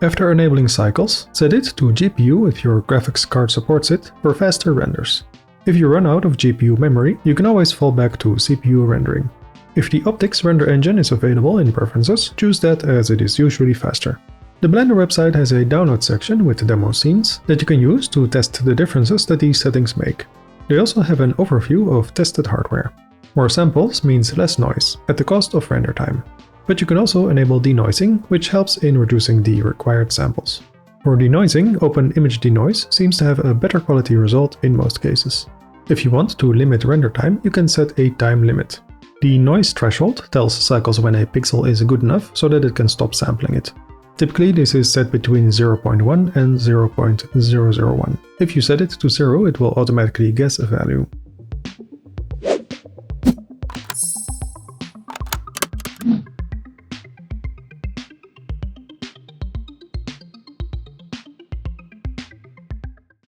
After enabling cycles, set it to GPU if your graphics card supports it for faster renders. If you run out of GPU memory, you can always fall back to CPU rendering. If the optics render engine is available in preferences, choose that as it is usually faster. The Blender website has a download section with demo scenes that you can use to test the differences that these settings make. They also have an overview of tested hardware. More samples means less noise, at the cost of render time. But you can also enable denoising, which helps in reducing the required samples. For denoising, Open Image Denoise seems to have a better quality result in most cases. If you want to limit render time, you can set a time limit. The noise threshold tells cycles when a pixel is good enough so that it can stop sampling it. Typically, this is set between 0.1 and 0.001. If you set it to 0, it will automatically guess a value.